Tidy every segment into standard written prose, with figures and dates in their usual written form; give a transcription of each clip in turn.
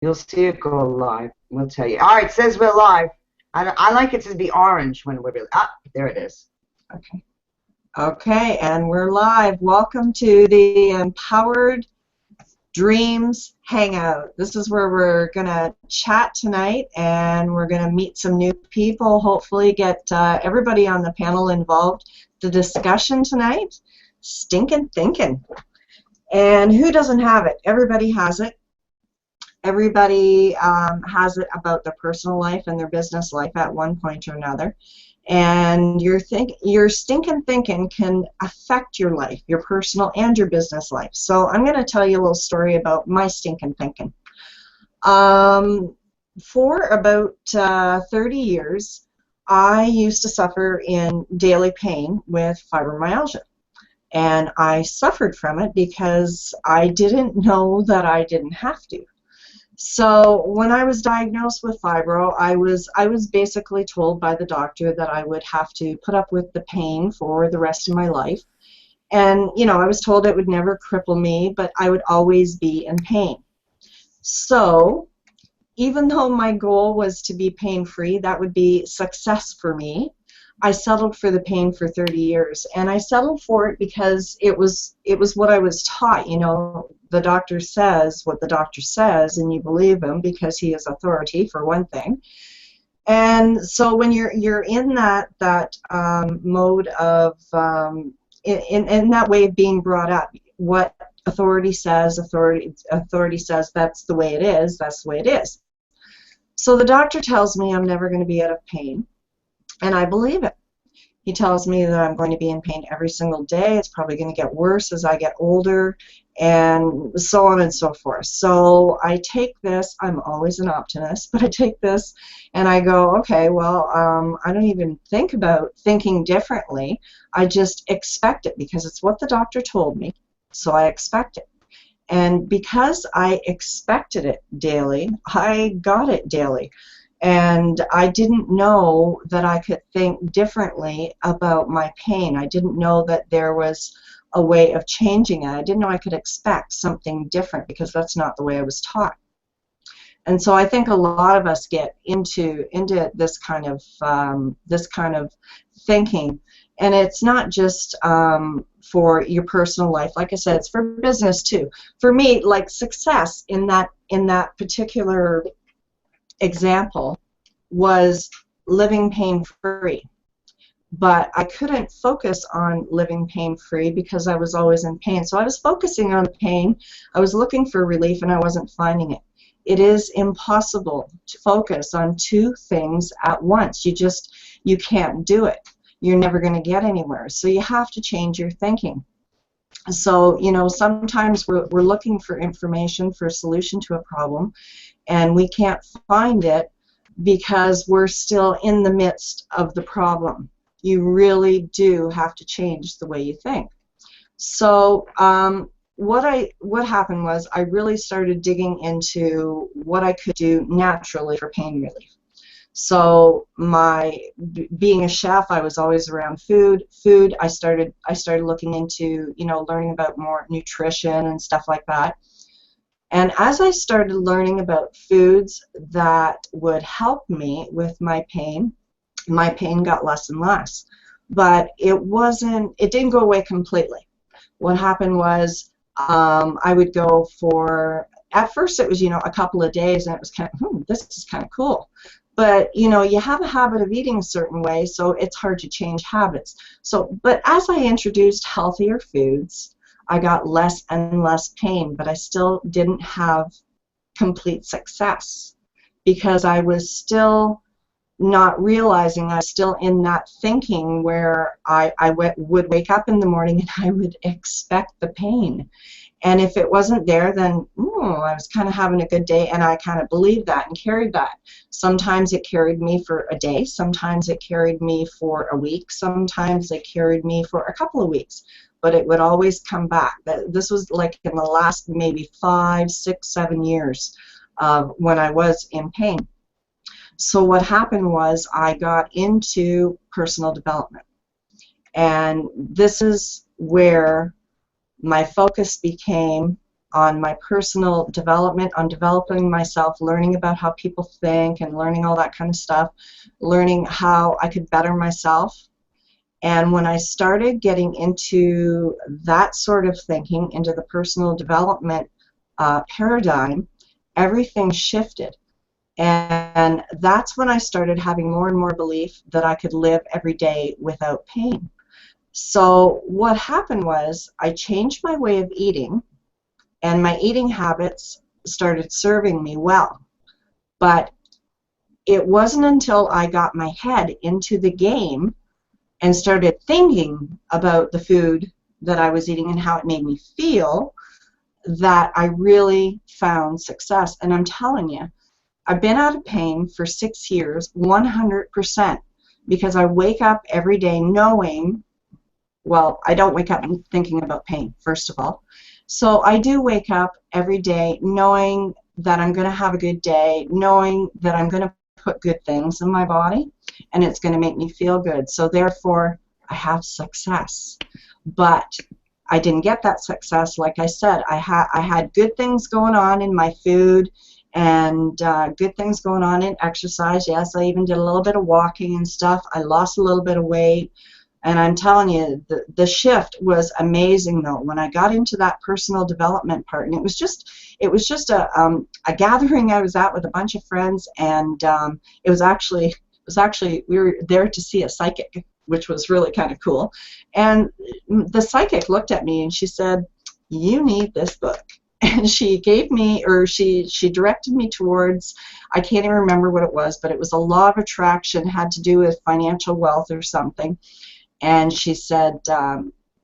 You'll see it go live. We'll tell you. All right, it says we're live. I like it to be orange when we're really. Ah, there it is. Okay. Okay, and we're live. Welcome to the Empowered Dreams Hangout. This is where we're going to chat tonight, and we're going to meet some new people, hopefully get everybody on the panel involved. The discussion tonight, stinkin' thinkin'. And who doesn't have it? Everybody has it. Everybody has it about their personal life and their business life at one point or another. And your stinking thinking can affect your life, your personal and your business life. So I'm going to tell you a little story about my stinking thinking. For about 30 years, I used to suffer in daily pain with fibromyalgia. And I suffered from it because I didn't know that I didn't have to. So when I was diagnosed with fibro, I was basically told by the doctor that I would have to put up with the pain for the rest of my life. And, you know, I was told it would never cripple me, but I would always be in pain. So even though my goal was to be pain-free, that would be success for me, I settled for the pain for 30 years. And I settled for it because it was what I was taught. You know, the doctor says what the doctor says, and you believe him because he is authority, for one thing. And so when you're in that mode of in that way of being brought up, what authority says, authority says that's the way it is. That's the way it is. So the doctor tells me I'm never going to be out of pain. And I believe it. He tells me that I'm going to be in pain every single day. It's probably going to get worse as I get older, and so on and so forth. So I take this. I'm always an optimist, but I take this and I go, okay, well, I don't even think about thinking differently. I just expect it because it's what the doctor told me, so I expect it. And because I expected it daily, I got it daily. And I didn't know that I could think differently about my pain. I didn't know that there was a way of changing it. I didn't know I could expect something different because that's not the way I was taught. And so I think a lot of us get into this kind of thinking, and it's not just for your personal life. Like I said, it's for business too. For me, like success in that particular example was living pain-free. But I couldn't focus on living pain-free because I was always in pain. So I was focusing on pain, I was looking for relief, and I wasn't finding it. It is impossible to focus on two things at once. You can't do it. You're never going to get anywhere. So you have to change your thinking. So, you know, sometimes we're looking for information, for a solution to a problem, and we can't find it because we're still in the midst of the problem. You really do have to change the way you think. So what happened was I really started digging into what I could do naturally for pain relief. So being a chef, I was always around food. I started looking into, you know, learning about more nutrition and stuff like that. And as I started learning about foods that would help me with my pain got less and less. But it didn't go away completely. What happened was I would go for, at first it was, you know, a couple of days, and it was kind of, this is kind of cool. But, you know, you have a habit of eating a certain way, so it's hard to change habits. But as I introduced healthier foods, I got less and less pain, but I still didn't have complete success because I was still not realizing, I was still in that thinking where I would wake up in the morning and I would expect the pain. And if it wasn't there, then I was kind of having a good day, and I kind of believed that and carried that. Sometimes it carried me for a day, sometimes it carried me for a week, sometimes it carried me for a couple of weeks, but it would always come back. This was like in the last maybe 5, 6, 7 years when I was in pain. So what happened was I got into personal development, and this is where my focus became on my personal development, on developing myself, learning about how people think and learning all that kind of stuff, learning how I could better myself. And when I started getting into that sort of thinking, into the personal development paradigm, everything shifted. And that's when I started having more and more belief that I could live every day without pain. So what happened was I changed my way of eating, and my eating habits started serving me well. But it wasn't until I got my head into the game and started thinking about the food that I was eating and how it made me feel that I really found success. And I'm telling you, I've been out of pain for 6 years, 100%, because I wake up every day knowing, well, I don't wake up thinking about pain, first of all. So I do wake up every day knowing that I'm going to have a good day, knowing that I'm going to put good things in my body, and it's going to make me feel good. So therefore, I have success. But I didn't get that success. Like I said, I had good things going on in my food and good things going on in exercise. Yes, I even did a little bit of walking and stuff. I lost a little bit of weight. And I'm telling you, the shift was amazing, though, when I got into that personal development part. And it was just a gathering I was at with a bunch of friends, and it was actually we were there to see a psychic, which was really kind of cool. And the psychic looked at me and she said, "You need this book." And she gave me, or she directed me towards, I can't even remember what it was, but it was a law of attraction, had to do with financial wealth or something. And she said,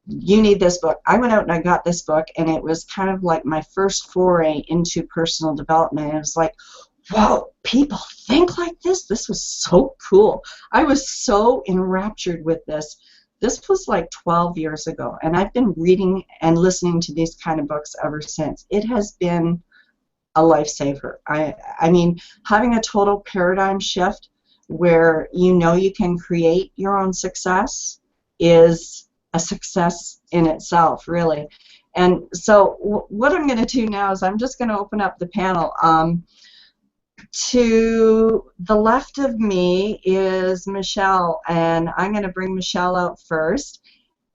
"You need this book." I went out and I got this book, and it was kind of like my first foray into personal development. And it was like, whoa, people think like this? This was so cool. I was so enraptured with this. This was like 12 years ago, and I've been reading and listening to these kind of books ever since. It has been a lifesaver. I mean, having a total paradigm shift where you know you can create your own success is a success in itself, really. And so what I'm going to do now is I'm just going to open up the panel. To the left of me is Michelle, and I'm going to bring Michelle out first.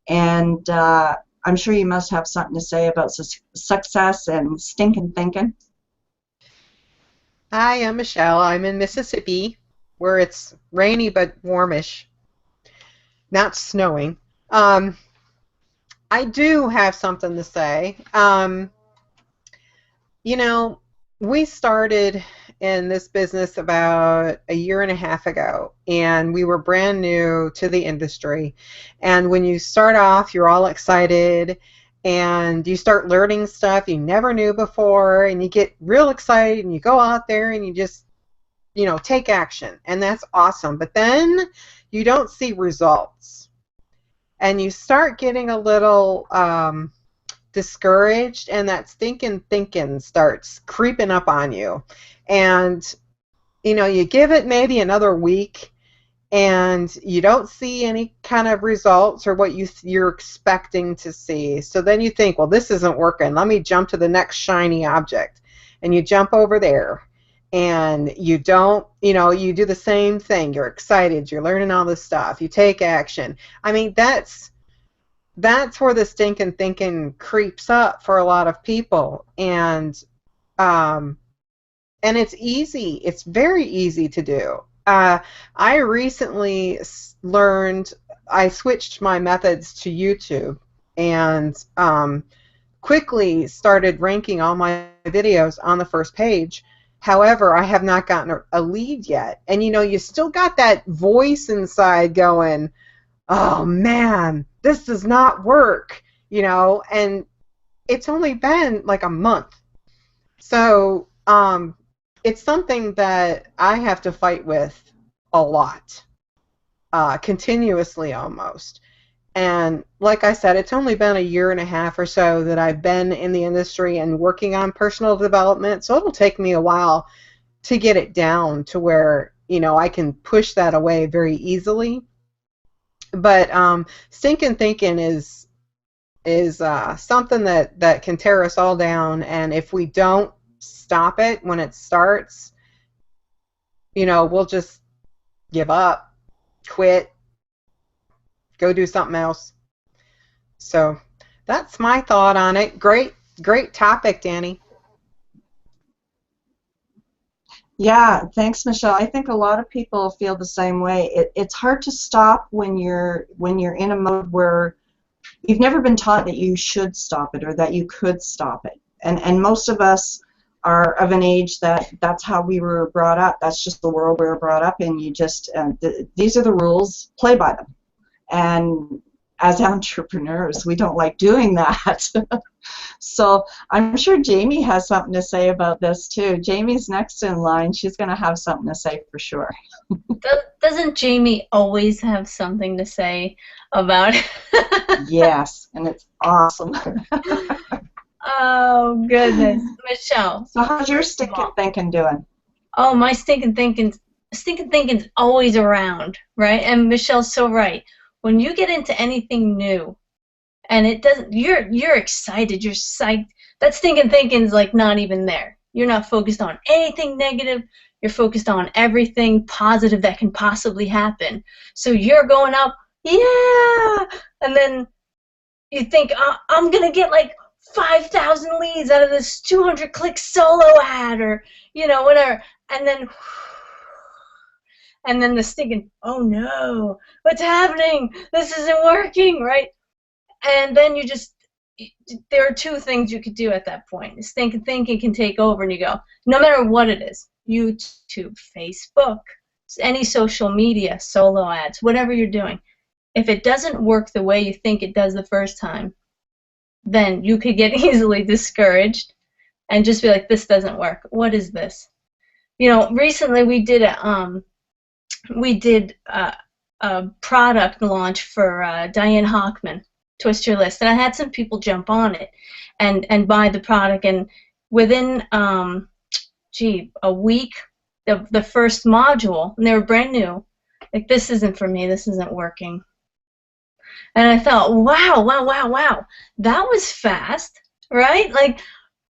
And I'm sure you must have something to say about success and stinkin' thinking. Hi, I'm Michelle. I'm in Mississippi, where it's rainy but warmish, not snowing. I do have something to say. You know, we started in this business about a year and a half ago, and we were brand new to the industry. And when you start off, you're all excited, and you start learning stuff you never knew before, and you get real excited, and you go out there and you just, take action, and that's awesome. But then you don't see results, and you start getting a little discouraged, and that thinkin starts creeping up on you. And you give it maybe another week, and you don't see any kind of results or what you're expecting to see. So then you think, well, this isn't working. Let me jump to the next shiny object. And you jump over there, and you don't, you do the same thing. You're excited. You're learning all this stuff. You take action. I mean, that's where the stinking thinking creeps up for a lot of people. And it's easy. It's very easy to do. I recently learned, I switched my methods to YouTube, and quickly started ranking all my videos on the first page. However, I have not gotten a lead yet. And you still got that voice inside going, oh man, this does not work, and it's only been like a month. So it's something that I have to fight with a lot, continuously almost. And like I said, it's only been a year and a half or so that I've been in the industry and working on personal development, so it'll take me a while to get it down to where, I can push that away very easily. But stinkin' thinking is is something that can tear us all down, and if we don't stop it when it starts, we'll just give up, quit, go do something else. So that's my thought on it. Great topic, Danny. Yeah, thanks, Michelle. I think a lot of people feel the same way. It's hard to stop when you're in a mode where you've never been taught that you should stop it or that you could stop it. And most of us are of an age that's how we were brought up. That's just the world we were brought up in. You just these are the rules, play by them. And as entrepreneurs, we don't like doing that. So I'm sure Jamie has something to say about this too. Jamie's next in line. She's going to have something to say for sure. Doesn't Jamie always have something to say about it? Yes, and it's awesome. Oh, goodness. Michelle. So how's your stinkin' thinking doing? Oh, my stinkin' thinking's always around, right? And Michelle's so right. When you get into anything new, and it doesn't, you're excited, you're psyched. That stinkin' thinking's like not even there. You're not focused on anything negative. You're focused on everything positive that can possibly happen. So you're going up, yeah, and then you think, I'm gonna get like 5,000 leads out of this 200-click solo ad, or whatever, and then the stinking, oh no, what's happening? This isn't working, right? And then there are two things you could do at that point. Stinking thinking can take over, and you go, no matter what it is, YouTube, Facebook, any social media, solo ads, whatever you're doing, if it doesn't work the way you think it does the first time, then you could get easily discouraged and just be like, this doesn't work. What is this? Recently we did a product launch for Diane Hockman, Twist Your List, and I had some people jump on it and buy the product, and within a week, the first module, and they were brand new, like, this isn't for me, this isn't working. And I thought, wow, that was fast, right? Like,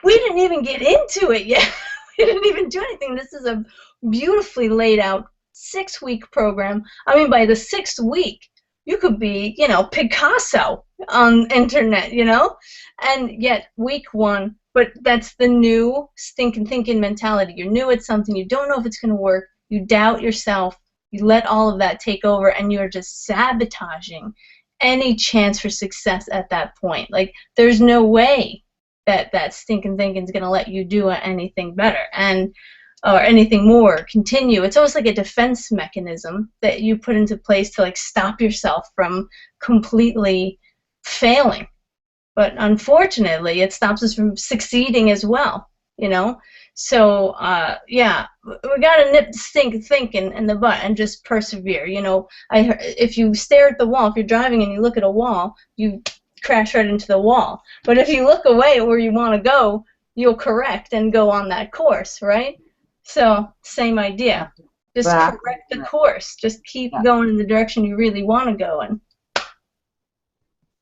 we didn't even get into it yet. We didn't even do anything. This is a beautifully laid out 6-week program. I mean, by the 6th week, you could be, Picasso on internet, And yet, week 1, but that's the new stinking thinking mentality. You're new at something. You don't know if it's going to work. You doubt yourself. You let all of that take over, and you're just sabotaging any chance for success at that point. Like, there's no way that stinking thinking is going to let you do anything better or anything more. Continue. It's almost like a defense mechanism that you put into place to, like, stop yourself from completely failing. But unfortunately, it stops us from succeeding as well. So yeah, we gotta nip the thinking in the butt and just persevere. If you stare at the wall, if you're driving and you look at a wall, you crash right into the wall. But if you look away where you want to go, you'll correct and go on that course, right? So same idea. Just correct the course. Just keep going in the direction you really want to go, and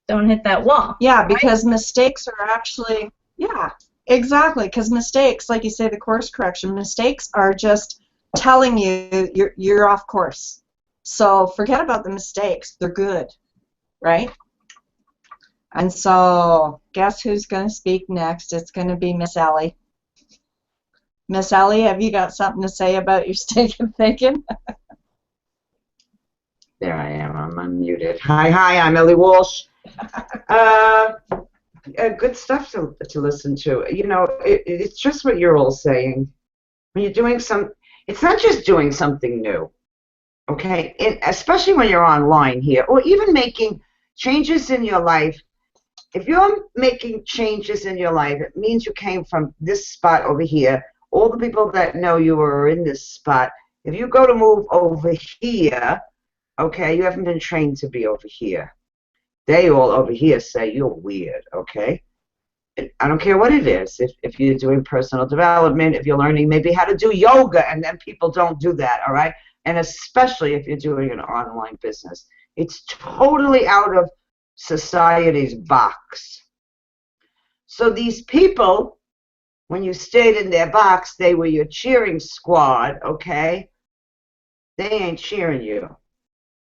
don't hit that wall. Yeah, because mistakes are actually, yeah, exactly, because mistakes, like you say, the course correction, mistakes are just telling you you're off course. So forget about the mistakes. They're good, right? And so guess who's going to speak next? It's going to be Miss Ellie. Miss Ellie, have you got something to say about your stinking thinking? There I am. I'm unmuted. Hi, I'm Ellie Walsh. Good stuff to listen to. It's just what you're all saying. When you're doing it's not just doing something new, okay? Especially when you're online here, or even making changes in your life. If you're making changes in your life, it means you came from this spot over here. All the people that know you are in this spot. If you go to move over here, okay, you haven't been trained to be over here. They all over here say you're weird, okay? I don't care what it is. If you're doing personal development, if you're learning maybe how to do yoga, and then people don't do that, all right? And especially if you're doing an online business. It's totally out of society's box. So these people, when you stayed in their box, they were your cheering squad, okay? They ain't cheering you.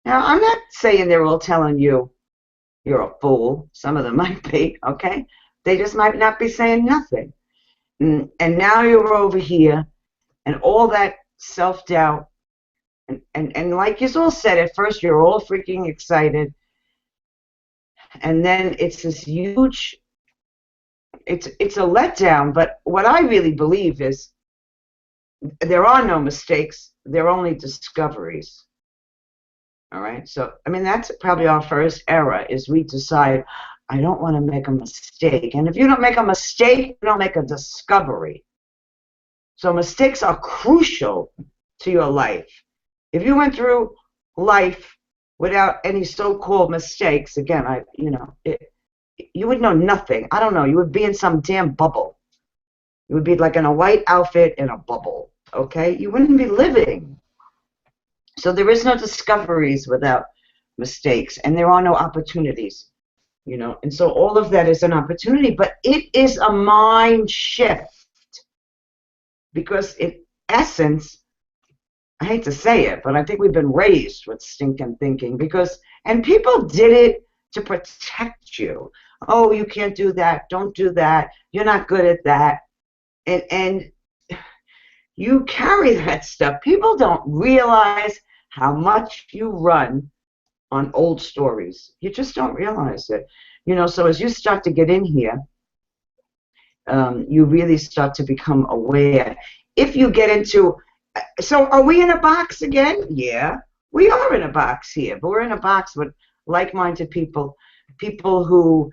Now, I'm not saying they're all telling you you're a fool. Some of them might be, okay? They just might not be saying nothing. And now you're over here, and all that self-doubt, and like you all said, at first you're all freaking excited, and then it's this huge, it's a letdown. But what I really believe is there are no mistakes, there are only discoveries. All right, so I mean that's probably our first error, is we decide I don't want to make a mistake. And if you don't make a mistake, you don't make a discovery. So mistakes are crucial to your life. If you went through life without any so-called mistakes, again, you would know nothing. I don't know. You would be in some damn bubble. You would be like in a white outfit in a bubble. Okay, you wouldn't be living. So there is no discoveries without mistakes, and there are no opportunities. And so all of that is an opportunity, but it is a mind shift, because in essence, I hate to say it, but I think we've been raised with stinkin' thinking, and people did it to protect you. Oh, you can't do that, don't do that, you're not good at that, and you carry that stuff. People don't realize how much you run on old stories. You just don't realize it. So as you start to get in here, you really start to become aware. If you get into, so are we in a box again? Yeah, we are in a box here, but we're in a box with like-minded people who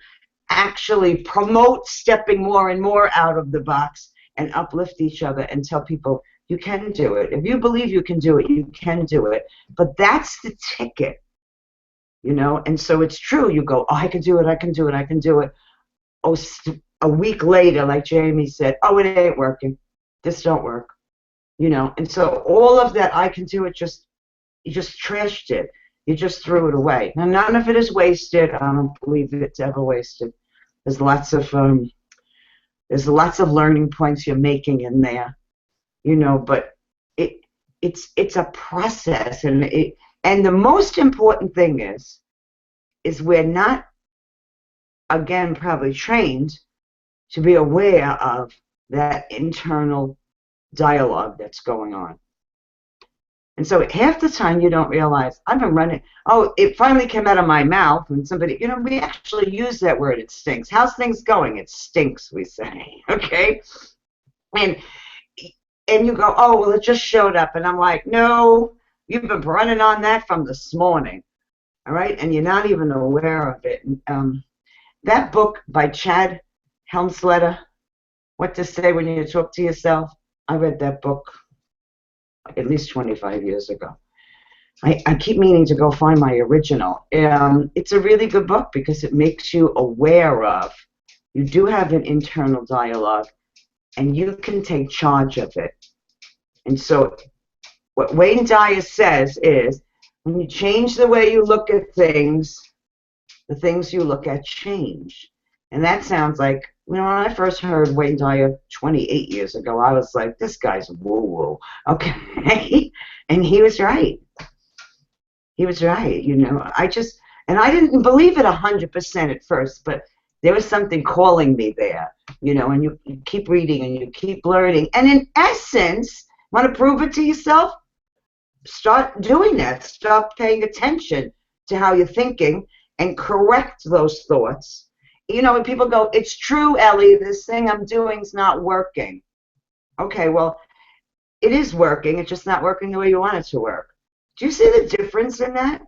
actually promote stepping more and more out of the box and uplift each other and tell people you can do it. If you believe you can do it, you can do it. But that's the ticket, and so it's true. You go, oh, I can do it, I can do it, I can do it. Oh, a week later, like Jamie said, oh, it ain't working. This don't work. And so all of that I can do it, you just trashed it. You just threw it away. Now, none of it is wasted. I don't believe it's ever wasted. There's lots of learning points you're making in there, but it's a process, and the most important thing is we're not, again, probably trained to be aware of that internal dialogue that's going on. And so half the time you don't realize, I've been running, oh, it finally came out of my mouth, and somebody, we actually use that word, it stinks. How's things going? It stinks, we say, okay? And you go, oh, well, it just showed up. And I'm like, no, you've been running on that from this morning, all right? And you're not even aware of it. That book by Chad Helmsletter, What to Say When You Talk to Yourself, I read that book at least 25 years ago. I keep meaning to go find my original. It's a really good book because it makes you aware of, you do have an internal dialogue, and you can take charge of it. And so what Wayne Dyer says is, when you change the way you look at things, the things you look at change. And that sounds like, when I first heard Wayne Dyer 28 years ago, I was like, this guy's woo-woo, okay? And he was right. He was right, and I didn't believe it 100% at first, but there was something calling me there, and you keep reading and you keep learning. And in essence, want to prove it to yourself? Start doing that. Start paying attention to how you're thinking and correct those thoughts. When people go, it's true, Ellie, this thing I'm doing is not working. Okay, well, it is working. It's just not working the way you want it to work. Do you see the difference in that?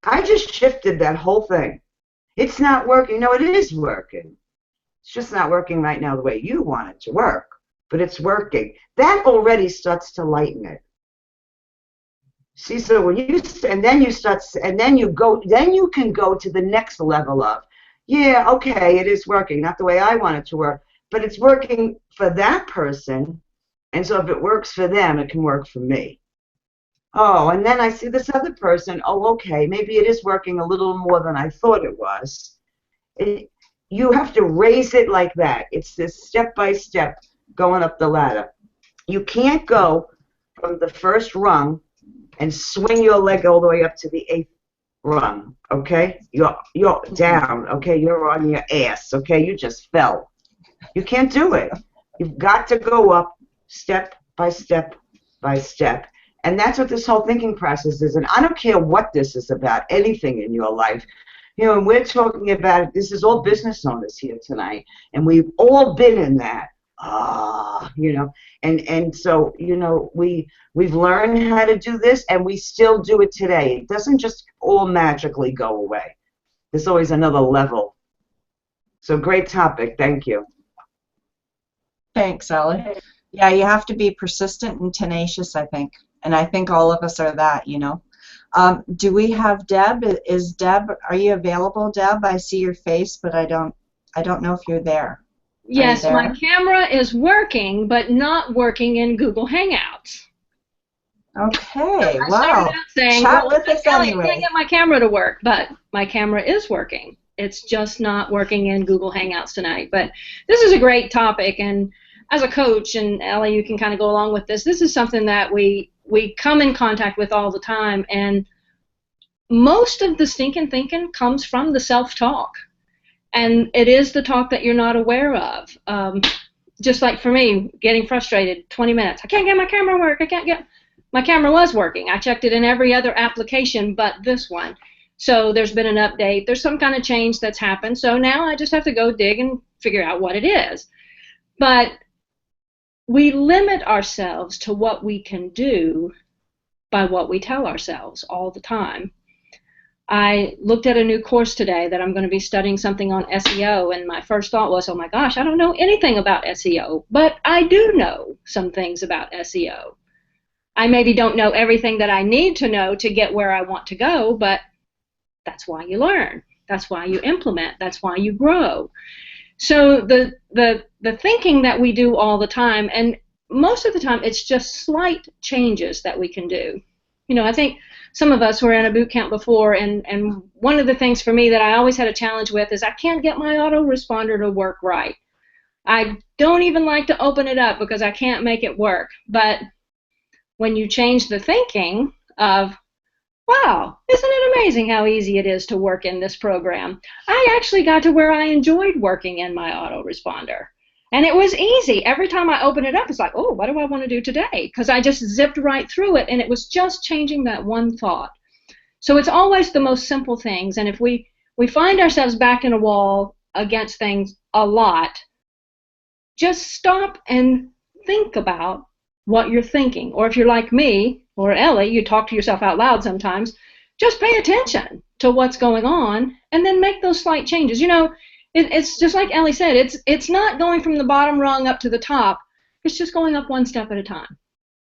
I just shifted that whole thing. It's not working. No, it is working. It's just not working right now the way you want it to work, but it's working. That already starts to lighten it. See, so when you, and then you start, and then you go, then you can go to the next level of, yeah, okay, it is working, not the way I want it to work, but it's working for that person, and so if it works for them, it can work for me. Oh, and then I see this other person. Oh, okay, maybe it is working a little more than I thought it was. It, you have to raise it like that. It's this step by step going up the ladder. You can't go from the first rung and swing your leg all the way up to the eighth rung. Okay, you're down. Okay, you're on your ass. Okay, you just fell. You can't do it. You've got to go up step by step by step. And that's what this whole thinking process is. And I don't care what this is about, anything in your life. You know, and we're talking about, this is all business owners here tonight. And we've all been in that. You know, and so, you know, we've learned how to do this, and we still do it today. It doesn't just all magically go away. There's always another level. So great topic. Thank you. Thanks, Ellie. Yeah, you have to be persistent and tenacious, I think. And I think all of us are that, you know. Do we have Deb? Is Deb, are you available, Deb? I see your face, but I don't know if you're there. Yes, my camera is working, but not working in Google Hangouts. Okay, I wow. started out saying, Chat with us I anyway. can't get my camera to work, but my camera is working. It's just not working in Google Hangouts tonight. But this is a great topic, and as a coach, and Ellie, you can kind of go along with this, this is something that we come in contact with all the time, and most of the stinking thinking comes from the self-talk. And it is the talk that you're not aware of. Just like for me, getting frustrated, 20 minutes. I can't get my camera to work. I can't get... My camera was working. I checked it in every other application but this one. So there's been an update. There's some kind of change that's happened. So now I just have to go dig and figure out what it is. But we limit ourselves to what we can do by what we tell ourselves all the time. I looked at a new course today that I'm going to be studying something on SEO, and my first thought was, oh my gosh, I don't know anything about SEO, but I do know some things about SEO. I maybe don't know everything that I need to know to get where I want to go, but that's why you learn. That's why you implement. That's why you grow. So the thinking that we do all the time, and most of the time it's just slight changes that we can do. You know, I think some of us were in a boot camp before, and one of the things for me that I always had a challenge with is I can't get my autoresponder to work right. I don't even like to open it up because I can't make it work. But when you change the thinking of, wow, isn't it amazing how easy it is to work in this program? I actually got to where I enjoyed working in my autoresponder. And it was easy. Every time I open it up, it's like, oh, what do I want to do today? Because I just zipped right through it, and it was just changing that one thought. So it's always the most simple things. And if we find ourselves backed in a wall against things a lot, just stop and think about what you're thinking. Or if you're like me or Ellie, you talk to yourself out loud sometimes, just pay attention to what's going on and then make those slight changes. You know, it's just like Ellie said, it's not going from the bottom rung up to the top. It's just going up one step at a time.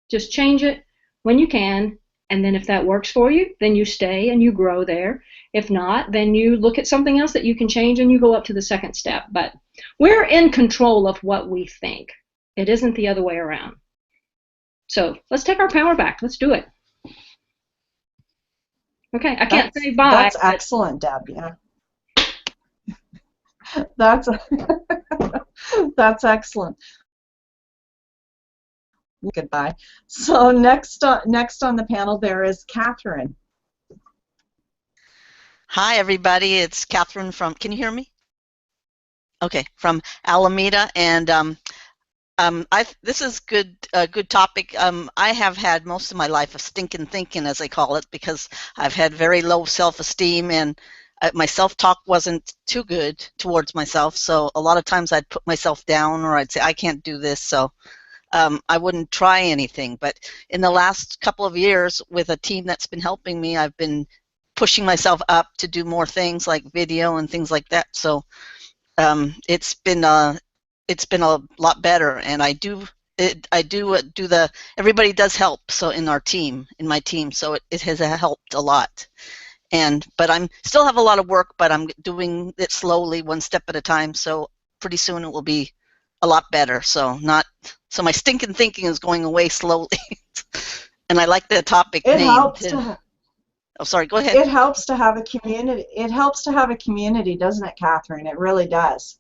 Just change it when you can, and then if that works for you, then you stay and you grow there. If not, then you look at something else that you can change and you go up to the second step. But we're in control of what we think. It isn't the other way around. So let's take our power back. Let's do it. Okay, I can't say bye. That's excellent, Deb. Yeah. That's excellent. Goodbye. So next on the panel there is Catherine. Hi everybody, it's Catherine from. Can you hear me? Okay, from Alameda, and this is good. Good topic. I have had most of my life of stinkin' thinking, as I call it, because I've had very low self-esteem, and my self-talk wasn't too good towards myself. So a lot of times I'd put myself down, or I'd say I can't do this. So I wouldn't try anything. But in the last couple of years, with a team that's been helping me, I've been pushing myself up to do more things like video and things like that. So it's been a lot better, and I do the everybody does help. So in my team, so it has helped a lot. But I'm still have a lot of work, but I'm doing it slowly, one step at a time. So pretty soon it will be a lot better. So my stinking thinking is going away slowly. And I like the topic It name helps too. to Oh, sorry. Go ahead. it helps to have a community. It helps to have a community, doesn't it, Catherine? It really does.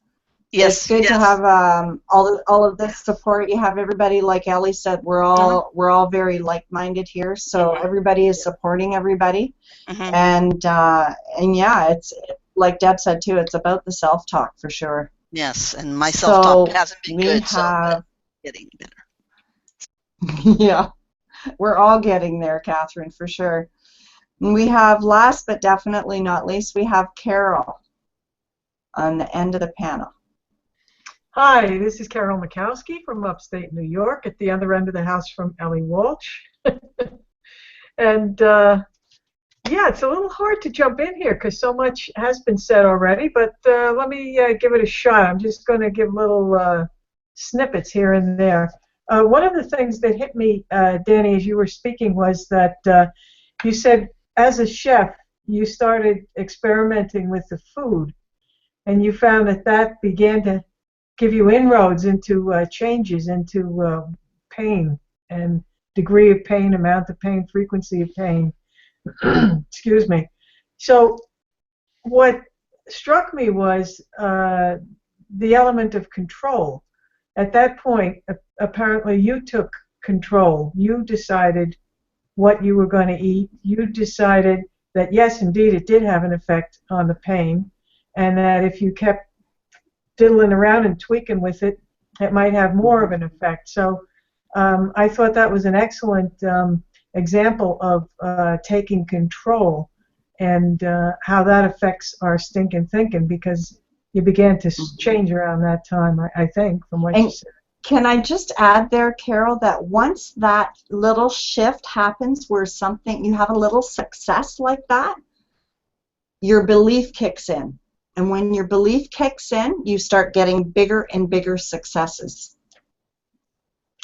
It's Yes. good to Yes. have all of this support. You have everybody, like Ellie said, Uh-huh. we're all very like-minded here, so Mhm. everybody is supporting everybody. Mhm. And yeah, it's like Deb said too. It's about the self-talk for sure. Yes. And my self-talk So hasn't been we good, so but have, getting better. yeah, we're all getting there, Catherine, for sure. And we have, last but definitely not least, we have Carol on the end of the panel. Hi, this is Carol Mikowski from upstate New York, at the other end of the house from Ellie Walsh. And yeah, it's a little hard to jump in here because so much has been said already, but let me give it a shot. I'm just going to give little snippets here and there. One of the things that hit me, Danny, as you were speaking, was that you said as a chef, you started experimenting with the food, and you found that that began to give you inroads into changes into pain and degree of pain, amount of pain, frequency of pain. Excuse me. So what struck me was the element of control. At that point, apparently you took control. You decided what you were going to eat. You decided that yes, indeed, it did have an effect on the pain, and that if you kept diddling around and tweaking with it, it might have more of an effect. So I thought that was an excellent example of taking control and how that affects our stinkin' thinking, because you began to change around that time, I think, from what you said. Can I just add there, Carol, that once that little shift happens where something, you have a little success like that, your belief kicks in. And when your belief kicks in, you start getting bigger and bigger successes.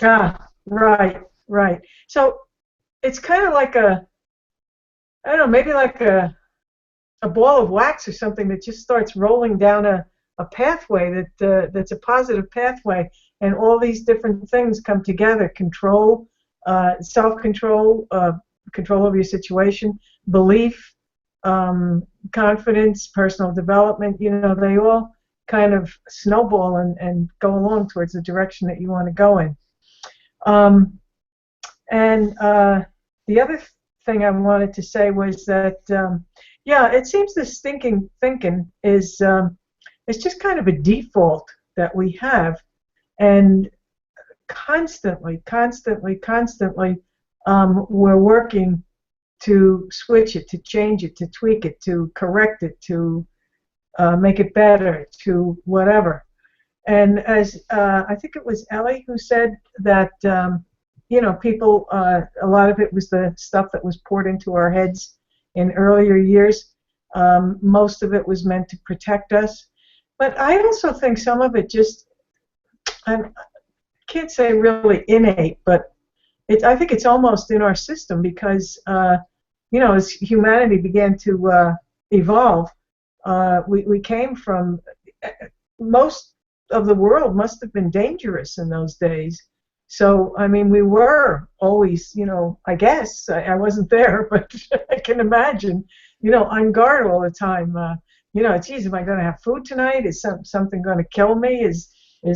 Ah, right, right. So it's kind of like a, I don't know, maybe like a ball of wax or something that just starts rolling down a pathway that's a positive pathway, and all these different things come together: control, self-control, control over your situation, belief, confidence, personal development. You know, they all kind of snowball and go along towards the direction that you want to go in. And the other thing I wanted to say was that, yeah, it seems the stinking thinking is it's just kind of a default that we have, and constantly, we're working to switch it, to change it, to tweak it, to correct it, to make it better, to whatever. And as I think it was Ellie who said that, you know, people, a lot of it was the stuff that was poured into our heads in earlier years. Most of it was meant to protect us. But I also think some of it just, I can't say really innate, but I think it's almost in our system because, you know, as humanity began to evolve, we came from, most of the world must have been dangerous in those days. So, I mean, we were always, you know, I guess, I wasn't there, but I can imagine, you know, on guard all the time. You know, geez, am I going to have food tonight? Is something going to kill me? Is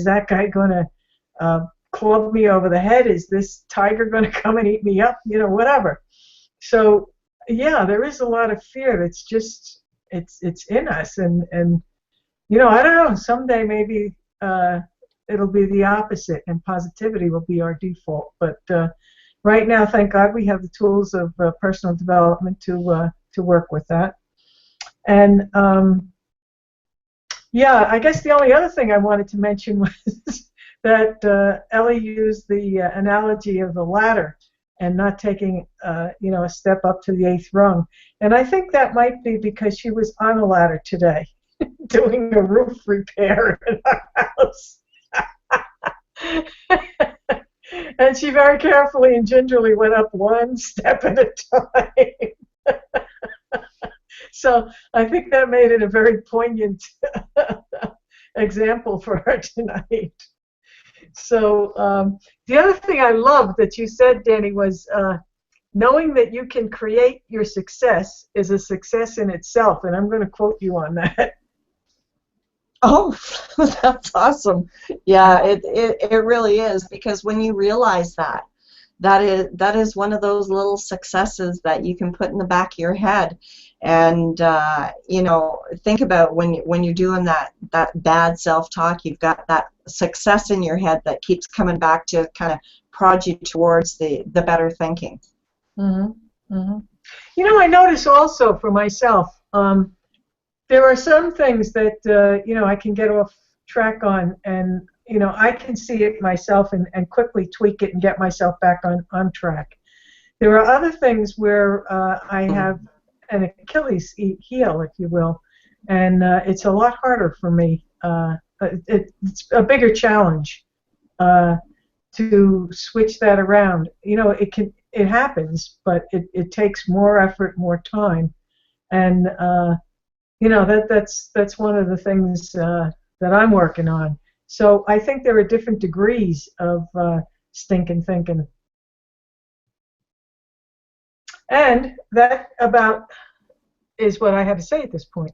that guy going to club me over the head? Is this tiger going to come and eat me up? You know, whatever. So, yeah, there is a lot of fear that's just, it's in us. And you know, I don't know, someday maybe it'll be the opposite and positivity will be our default. But right now, thank God, we have the tools of personal development to work with that. And yeah, I guess the only other thing I wanted to mention was that Ellie used the analogy of the ladder and not taking, you know, a step up to the 8th rung. And I think that might be because she was on a ladder today, doing a roof repair in our house. And she very carefully and gingerly went up one step at a time. So I think that made it a very poignant example for her tonight. So the other thing I loved that you said, Danny, was knowing that you can create your success is a success in itself, and I'm going to quote you on that. Oh, that's awesome. Yeah, it really is, because when you realize that, that is one of those little successes that you can put in the back of your head, and you know, think about when you're doing that bad self-talk, you've got that success in your head that keeps coming back to kind of prod you towards the better thinking. Mm-hmm. Mm-hmm. You know, I notice also for myself, there are some things that you know, I can get off track on, and you know, I can see it myself and quickly tweak it and get myself back on track. There are other things where I have an Achilles heel, if you will, and it's a lot harder for me. It's a bigger challenge to switch that around. You know, it happens, but it takes more effort, more time, and you know, that's one of the things that I'm working on. So I think there are different degrees of stinkin' thinking. And that about is what I had to say at this point.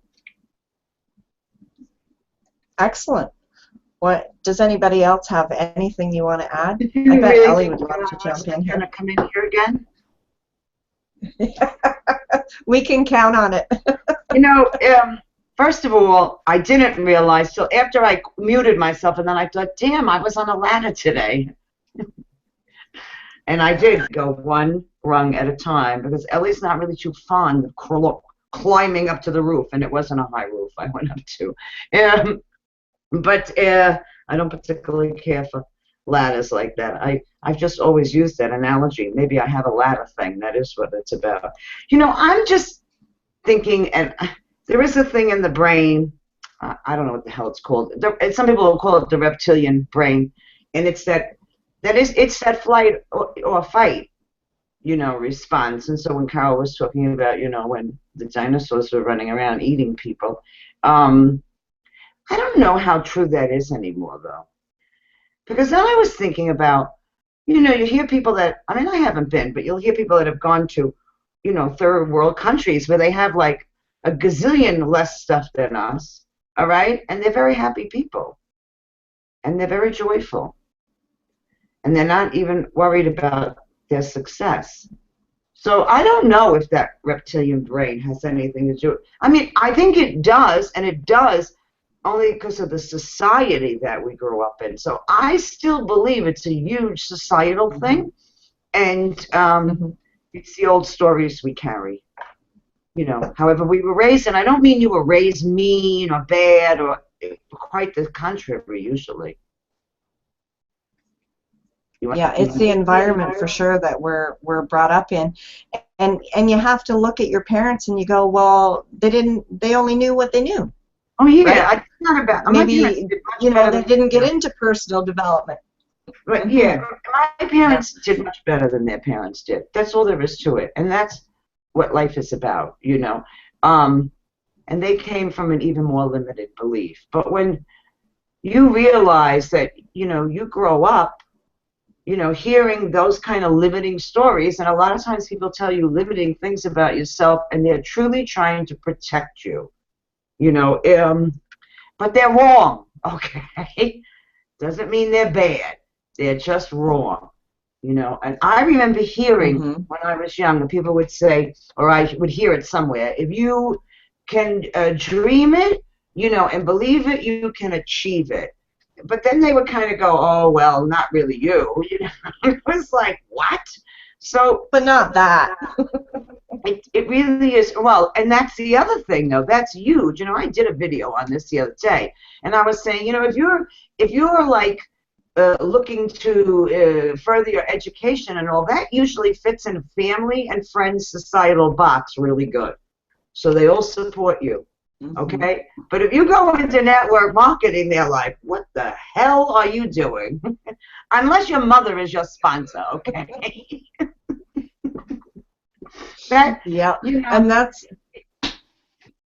Excellent. What does anybody else have anything you want to add? Did you I bet really Ellie think would love to jump in going to here. come in here again? We can count on it. You know, first of all, I didn't realize till after I muted myself, and then I thought, damn, I was on a ladder today. And I did go one rung at a time, because Ellie's not really too fond of climbing up to the roof, and it wasn't a high roof I went up to. But I don't particularly care for ladders like that. I've just always used that analogy. Maybe I have a ladder thing. That is what it's about. You know, I'm just thinking, and there is a thing in the brain, I don't know what the hell it's called. Some people will call it the reptilian brain, and it's that flight or fight, you know, response. And so when Carol was talking about, you know, when the dinosaurs were running around eating people, I don't know how true that is anymore, though. Because then I was thinking about, you know, you hear people that, I mean, I haven't been, but you'll hear people that have gone to, you know, third world countries where they have like a gazillion less stuff than us, all right? And they're very happy people. And they're very joyful. And they're not even worried about their success. So I don't know if that reptilian brain has anything to do. I mean, I think it does, and it does only because of the society that we grew up in. So I still believe it's a huge societal thing, and it's the old stories we carry. You know, however we were raised, and I don't mean you were raised mean or bad, or quite the contrary usually. Yeah, it's the environment for sure that we're brought up in, and you have to look at your parents and you go, well, they only knew what they knew. Oh yeah, right? it's not about maybe, you know, they didn't get into personal development. But yeah, my parents did much better than their parents did. That's all there is to it, and that's what life is about, you know. And they came from an even more limited belief. But when you realize that, you know, you grow up, you know, hearing those kind of limiting stories, and a lot of times people tell you limiting things about yourself, and they're truly trying to protect you, you know, but they're wrong, okay? Doesn't mean they're bad. They're just wrong, you know. And I remember hearing when I was young, and people would say, or I would hear it somewhere, if you can dream it, you know, and believe it, you can achieve it. But then they would kind of go, oh, well, not really you. You know, it was like, what? So, but not that. It really is. Well, and that's the other thing, though. That's huge. You know, I did a video on this the other day, and I was saying, you know, if you're like looking to further your education and all that, usually fits in family and friends societal box really good. So they all support you. Okay, but if you go into network marketing, they're like, what the hell are you doing? Unless your mother is your sponsor, okay? That, yeah, you know, and that's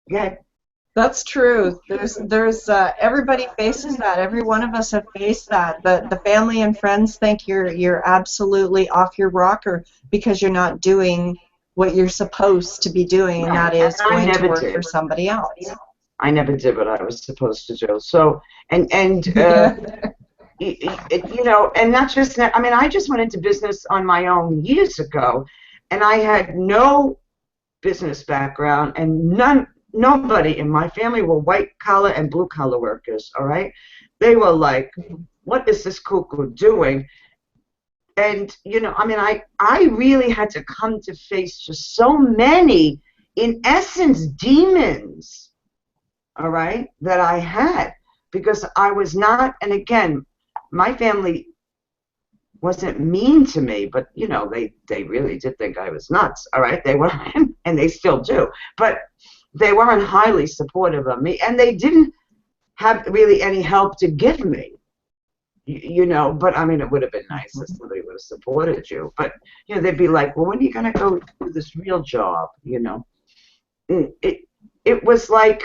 yeah. That's true. There's everybody faces that. Every one of us have faced that. The family and friends think you're absolutely off your rocker because you're not doing what you're supposed to be doing, and that is I going to never work did. for somebody else. I never did what I was supposed to do. So, and you know, and not just that. I mean, I just went into business on my own years ago, and I had no business background, and nobody in my family were white collar and blue collar workers. All right, they were like, "What is this cuckoo doing?" And you know, I mean, I really had to come to face just so many, in essence, demons. All right, that I had because I was not, and again, my family wasn't mean to me, but you know, they really did think I was nuts. All right, they were, and they still do, but they weren't highly supportive of me, and they didn't have really any help to give me. You know, but I mean, it would have been nice if somebody would have supported you. But you know, they'd be like, "Well, when are you gonna go do this real job?" You know, it was like.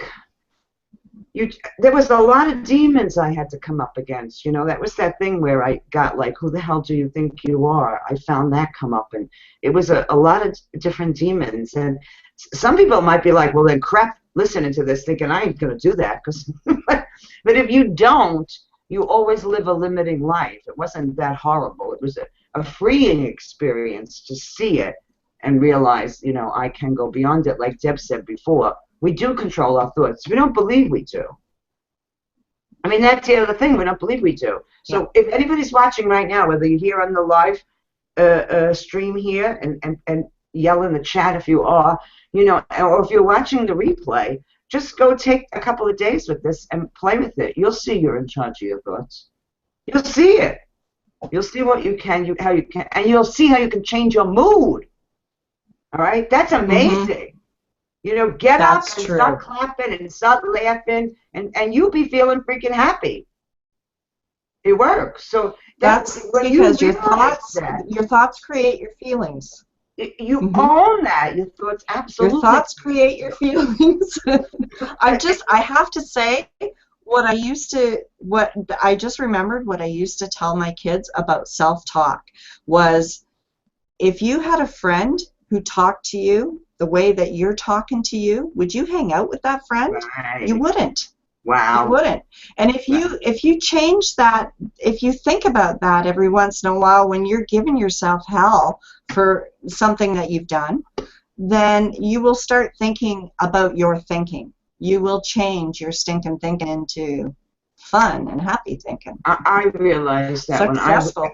There was a lot of demons I had to come up against. You know, that was that thing where I got like, who the hell do you think you are? I found that come up, and it was a lot of different demons. And some people might be like, well, then crap, listening to this, thinking I ain't gonna do that, because. But if you don't, you always live a limiting life. It wasn't that horrible. It was a freeing experience to see it and realize, you know, I can go beyond it. Like Deb said before. We do control our thoughts. We don't believe we do. I mean, that's the other thing. We don't believe we do. So if anybody's watching right now, whether you're here on the live stream here and yell in the chat if you are, you know, or if you're watching the replay, just go take a couple of days with this and play with it. You'll see you're in charge of your thoughts. You'll see it. You'll see what you can, how you can, and you'll see how you can change your mood. All right? That's amazing. Mm-hmm. You know, get up and start clapping and start laughing, and you'll be feeling freaking happy. It works. So that's because your thoughts create your feelings. You own that. Your thoughts absolutely. Your thoughts create your feelings. I have to say, what I just remembered what I used to tell my kids about self-talk was, if you had a friend who talked to you the way that you're talking to you, would you hang out with that friend? Right. You wouldn't. Wow. You wouldn't. And if you change that, if you think about that every once in a while when you're giving yourself hell for something that you've done, then you will start thinking about your thinking. You will change your stinkin' thinking into fun and happy thinking. I realized that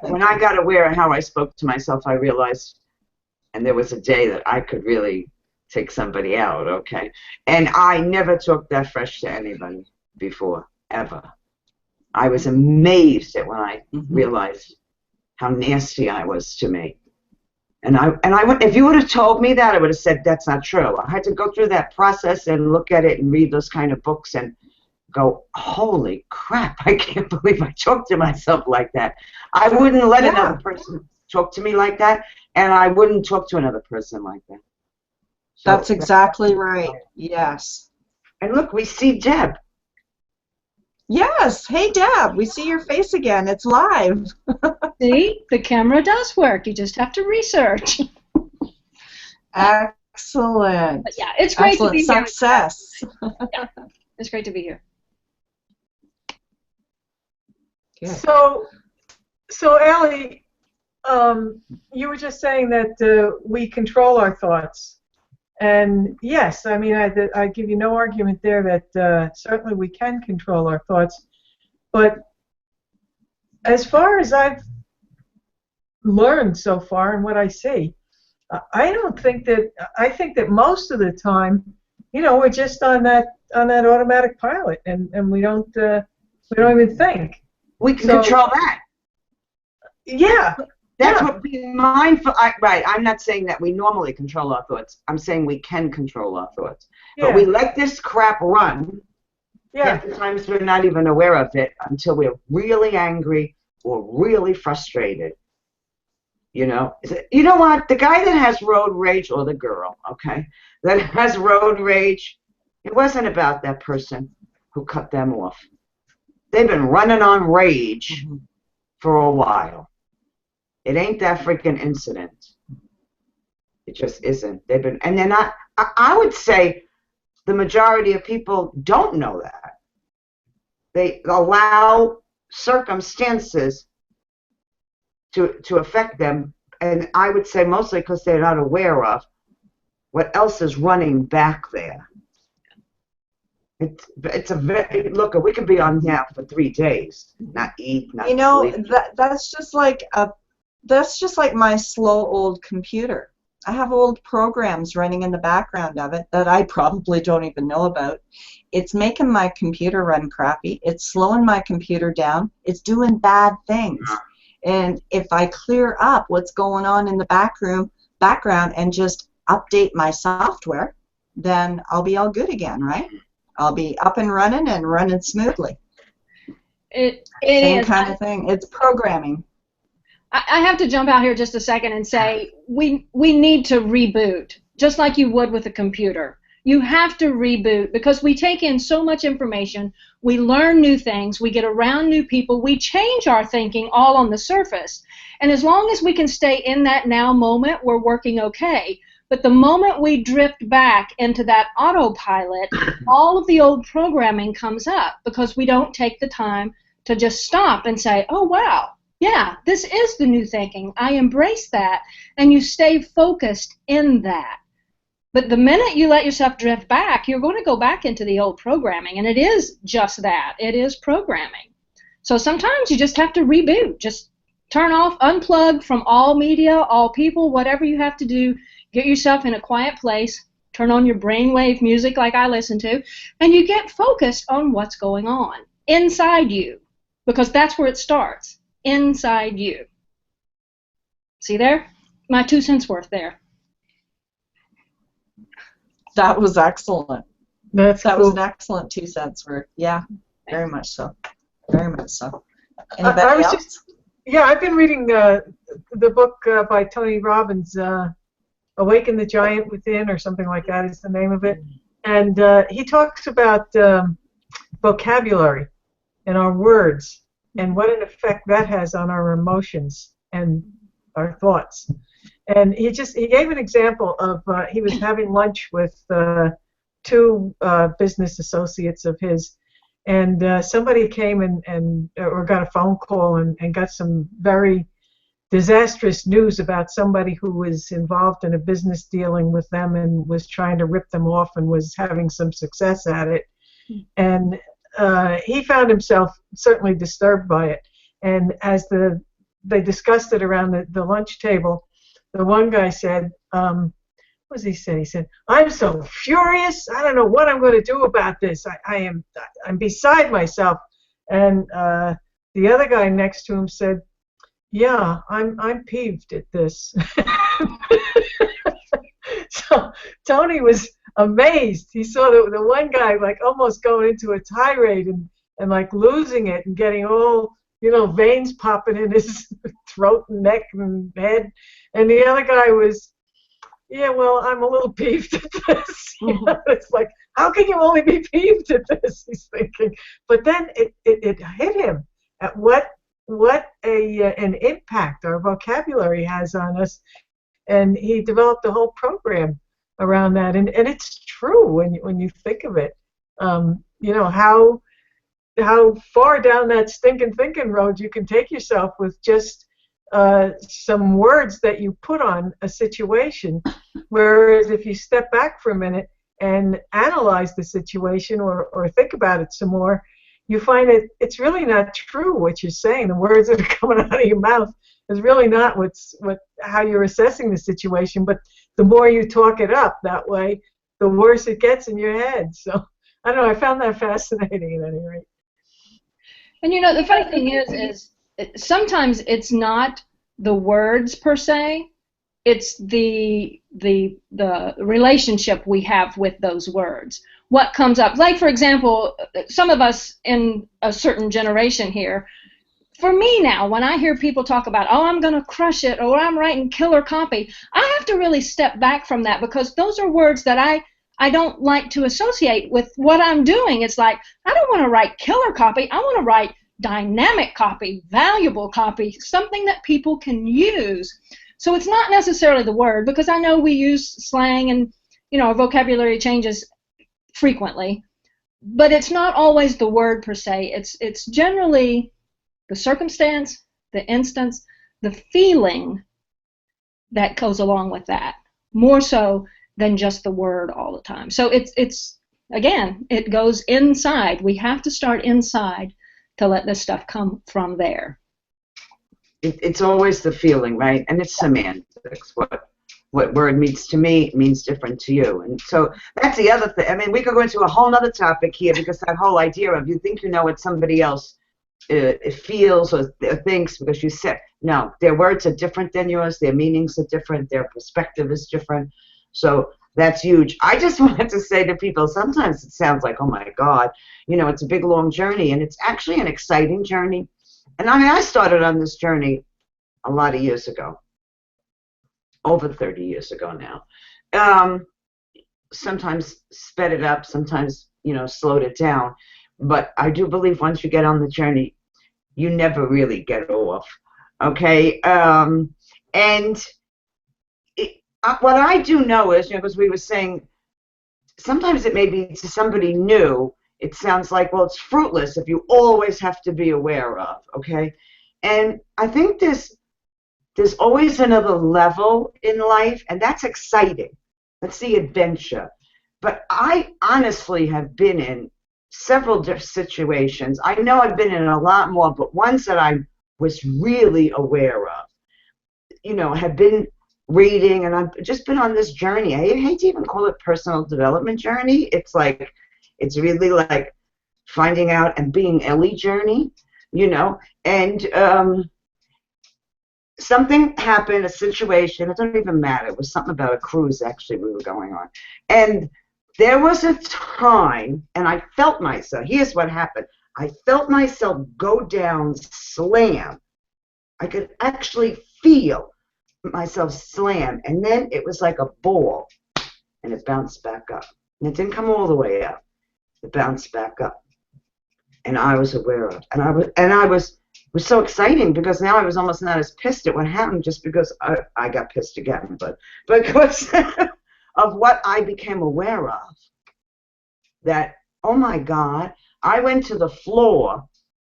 when I got aware of how I spoke to myself, I realized, and there was a day that I could really take somebody out, okay? And I never talked that fresh to anybody before, ever. I was amazed at when I realized how nasty I was to me. And if you would have told me that, I would have said that's not true. I had to go through that process and look at it and read those kind of books and go, holy crap, I can't believe I talked to myself like that. I wouldn't let another person talk to me like that, and I wouldn't talk to another person like that. So that's exactly right. Yes. And look, we see Deb. Yes. Hey, Deb. We see your face again. It's live. See? The camera does work. You just have to research. Excellent. But yeah, it's great to be here. Success. Yeah, it's great to be here. Good. So Allie, you were just saying that we control our thoughts. And yes, I mean, I give you no argument there that certainly we can control our thoughts. But as far as I've learned so far and what I see, I think that most of the time, you know, we're just on that automatic pilot, and we don't even think. We can control that. Yeah. That's what being mindful. Right. I'm not saying that we normally control our thoughts. I'm saying we can control our thoughts. Yeah. But we let this crap run. Yeah. Half the times we're not even aware of it until we're really angry or really frustrated. You know. You know what? The guy that has road rage, or the girl, okay, that has road rage, It wasn't about that person who cut them off. They've been running on rage for a while. It ain't that freaking incident. It just isn't. They've been, and they're not. I would say the majority of people don't know that. They allow circumstances to affect them, and I would say mostly because they're not aware of what else is running back there. It's a very, look, we could be on here for 3 days, not eat, not sleep. That's just like my slow old computer. I have old programs running in the background of it that I probably don't even know about. It's making my computer run crappy. It's slowing my computer down. It's doing bad things. And if I clear up what's going on in the background and just update my software, then I'll be all good again, right? I'll be up and running smoothly. It Same is kind of thing. It's programming. I have to jump out here just a second and say we need to reboot, just like you would with a computer. You have to reboot because we take in so much information, we learn new things, we get around new people, we change our thinking all on the surface. And as long as we can stay in that now moment, we're working okay. But the moment we drift back into that autopilot, all of the old programming comes up because we don't take the time to just stop and say, oh, wow, yeah, this is the new thinking. I embrace that. And you stay focused in that. But the minute you let yourself drift back, you're going to go back into the old programming. And it is just that. It is programming. So sometimes you just have to reboot. Just turn off, unplug from all media, all people, whatever you have to do. Get yourself in a quiet place, turn on your brainwave music like I listen to, and you get focused on what's going on inside you, because that's where it starts, inside you. See there? My 2 cents worth there. That was excellent. That was an excellent 2 cents worth. Yeah, very much so. Very much so. Anybody else? I've been reading the book by Tony Robbins, Awaken the Giant Within, or something like that is the name of it. And he talks about vocabulary and our words and what an effect that has on our emotions and our thoughts. And he gave an example of he was having lunch with 2 business associates of his, and somebody came or got a phone call and got some very disastrous news about somebody who was involved in a business dealing with them and was trying to rip them off and was having some success at it. And he found himself certainly disturbed by it. And as they discussed it around the lunch table, the one guy said, what was he said? He said, "I'm so furious. I don't know what I'm going to do about this. I'm beside myself." And the other guy next to him said, "Yeah, I'm peeved at this." So Tony was amazed. He saw the one guy like almost going into a tirade and like losing it and getting all, veins popping in his throat and neck and head. And the other guy was, "Yeah, well, I'm a little peeved at this." It's like, how can you only be peeved at this? He's thinking. But then it hit him at what an impact our vocabulary has on us, and he developed a whole program around that. And it's true when you think of it. How far down that stinkin' thinkin' road you can take yourself with just some words that you put on a situation. Whereas if you step back for a minute and analyze the situation or think about it some more, you find it's really not true what you're saying. The words that are coming out of your mouth is really not how you're assessing the situation. But the more you talk it up that way, the worse it gets in your head. So I don't know. I found that fascinating at any rate. And the funny thing is sometimes it's not the words per se. It's the relationship we have with those words. What comes up, like for example, some of us in a certain generation here, for me now, when I hear people talk about, oh, I'm going to crush it, or I'm writing killer copy, I have to really step back from that because those are words that I don't like to associate with what I'm doing. It's like, I don't want to write killer copy. I want to write dynamic copy, valuable copy, something that people can use. So it's not necessarily the word, because I know we use slang and, our vocabulary changes frequently, but it's not always the word per se. It's generally the circumstance, the instance, the feeling that goes along with that, more so than just the word all the time. So it's again, it goes inside. We have to start inside to let this stuff come from there. It's always the feeling, right? And it's semantics. What word means to me means different to you. And so that's the other thing. I mean, we could go into a whole other topic here, because that whole idea of you think you know what somebody else feels or thinks because you said, no, their words are different than yours, their meanings are different, their perspective is different. So that's huge. I just wanted to say to people, sometimes it sounds like, oh my God, it's a big long journey, and it's actually an exciting journey. And I mean, I started on this journey a lot of years ago, over 30 years ago now. Sometimes sped it up, sometimes, slowed it down. But I do believe once you get on the journey, you never really get off. Okay? What I do know is, because we were saying, sometimes it may be to somebody new, it sounds like, well, it's fruitless if you always have to be aware of, okay? And I think there's always another level in life, and that's exciting. That's the adventure. But I honestly have been in several different situations. I know I've been in a lot more, but ones that I was really aware of, have been reading, and I've just been on this journey. I hate to even call it personal development journey. It's really like finding out and being Ellie journey, and something happened, a situation, it doesn't even matter. It was something about a cruise, actually, we were going on. And there was a time, and I felt myself, here's what happened. I felt myself go down, slam. I could actually feel myself slam, and then it was like a ball, and it bounced back up. And it didn't come all the way up. It bounced back up. And I was aware of it. And I was so exciting, because now I was almost not as pissed at what happened, just because I got pissed again, but because of what I became aware of. That, oh my God, I went to the floor.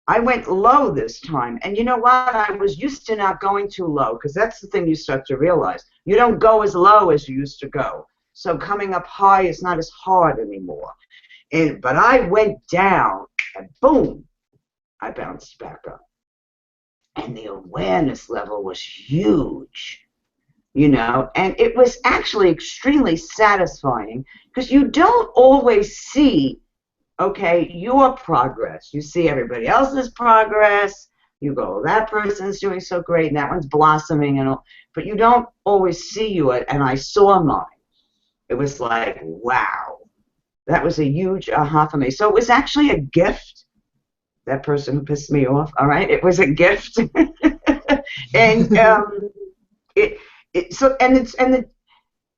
I went low this time. And you know what? I was used to not going too low, because that's the thing you start to realize. You don't go as low as you used to go. So coming up high is not as hard anymore. But I went down, and boom, I bounced back up. And the awareness level was huge, and it was actually extremely satisfying, because you don't always see, okay, your progress. You see everybody else's progress. You go, that person's doing so great, and that one's blossoming, and all, but you don't always see yours, and I saw mine. It was like, wow, that was a huge aha for me. So it was actually a gift. That person who pissed me off, all right? It was a gift. And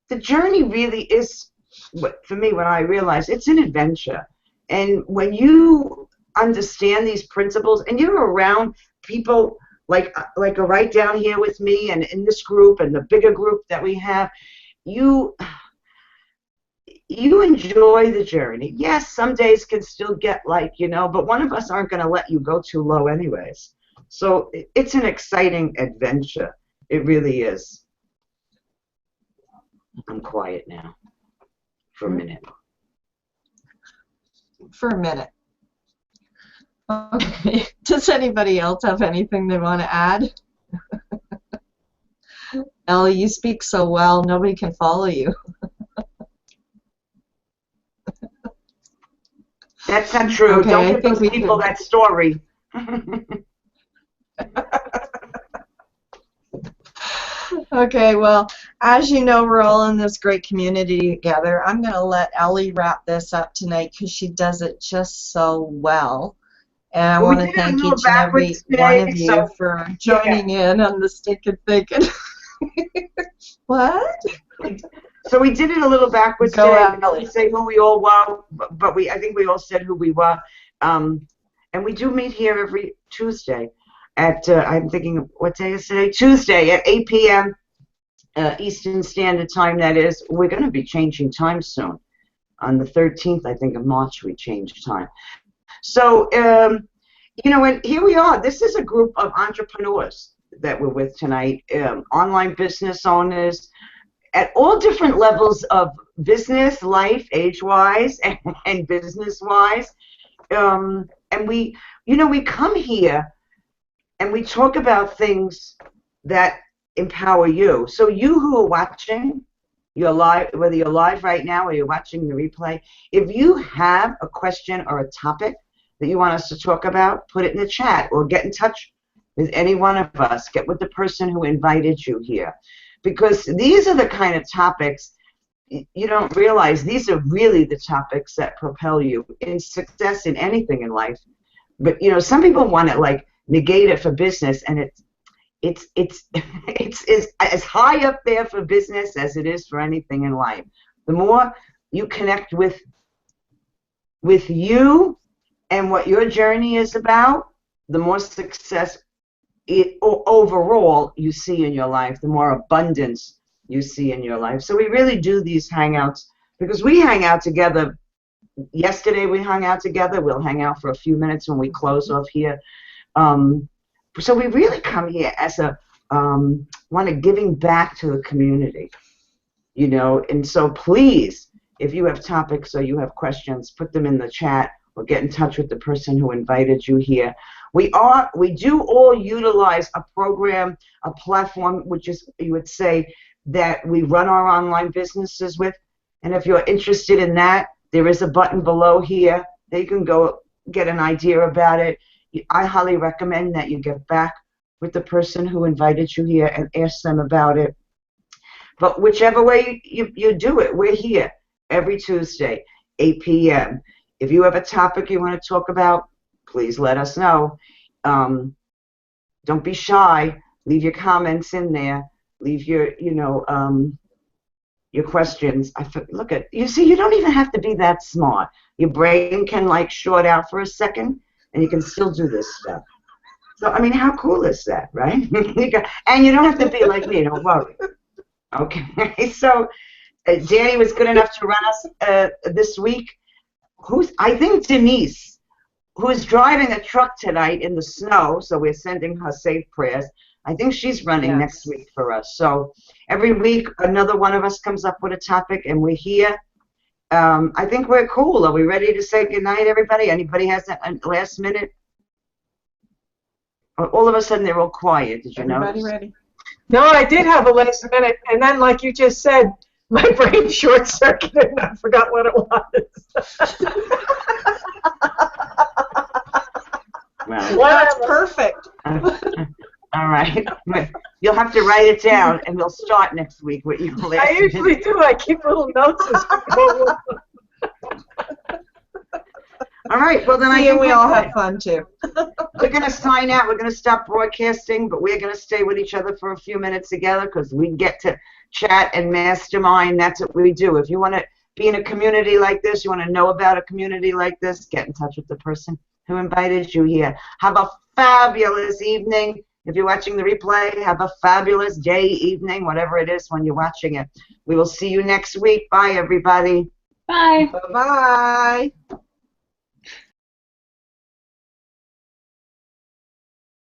the journey really is, for me, when I realized it's an adventure. And when you understand these principles, and you're around people like are right down here with me, and in this group and the bigger group that we have, you enjoy the journey. Yes, some days can still get but one of us aren't going to let you go too low anyways. So it's an exciting adventure. It really is. I'm quiet now for a minute. For a minute. Okay. Does anybody else have anything they want to add? Ellie, you speak so well, nobody can follow you. That's not true. Okay, Don't give those people that story. Okay, well, as you know, we're all in this great community together. I'm going to let Ellie wrap this up tonight, because she does it just so well. And I want to thank each and every one of you for joining in on the Stinkin' Thinkin'. What? So we did it a little backwards Go today. We Ellie. didn't say who we all were, but I think we all said who we were. And we do meet here every Tuesday at, I'm thinking, what day is today? Tuesday at 8 p.m. Eastern Standard Time, that is. We're going to be changing time soon. On the 13th, I think, of March, we change time. So, you know, and here we are. This is a group of entrepreneurs that we're with tonight, online business owners at all different levels of business, life, age-wise, and business-wise. And we, you know, we come here and we talk about things that empower you. So you who are watching, you're live, whether you're live right now or you're watching the replay, if you have a question or a topic that you want us to talk about, put it in the chat or get in touch with any one of us. Get with the person who invited you here. Because these are the kind of topics you don't realize. These are really the topics that propel you in success in anything in life. But, you know, some people want to, like, negate it for business, and it's as high up there for business as it is for anything in life. The more you connect with you and what your journey is about, the more success overall you see in your life, the more abundance you see in your life. So we really do these hangouts because we hang out together. Yesterday we hung out together. We'll hang out for a few minutes when we close off here. So we really come here as a want to giving back to the community, you know. And so please, if you have topics or you have questions, put them in the chat or get in touch with the person who invited you here. We do all utilize a program, a platform, which is, you would say, that we run our online businesses with. And if you're interested in that, there is a button below here that you can go get an idea about it. I highly recommend that you get back with the person who invited you here and ask them about it. But whichever way you do it, we're here every Tuesday, 8 p.m. If you have a topic you want to talk about, please let us know. Don't be shy. Leave your comments in there. Leave your, you know, your questions. Look at, you see, you don't even have to be that smart. Your brain can, like, short out for a second, and you can still do this stuff. So, I mean, how cool is that, right? And you don't have to be like me. Don't worry. Okay. So, Danny was good enough to run us this week. I think Denise, who's driving a truck tonight in the snow, so we're sending her safe prayers. I think she's running next week for us. So every week, another one of us comes up with a topic, and we're here. I think we're cool. Are we ready to say goodnight, everybody? Anybody has a last minute? All of a sudden, they're all quiet. Did you know? Everybody ready? No, I did have a last minute, and then, like you just said, my brain short-circuited, and I forgot what it was. Well, That's perfect. all right. You'll have to write it down, and we'll start next week with your last I usually do. I keep little notes as we go. All right. Well, then I See, think and we we're all good. have fun too. We're going to sign out. We're going to stop broadcasting, but we're going to stay with each other for a few minutes together because we get to chat and mastermind. That's what we do. If you want to be in a community like this, you want to know about a community like this, get in touch with the person who invited you here. Have a fabulous evening. If you're watching the replay, have a fabulous day, evening, whatever it is when you're watching it. We will see you next week. Bye, everybody. Bye. Bye-bye.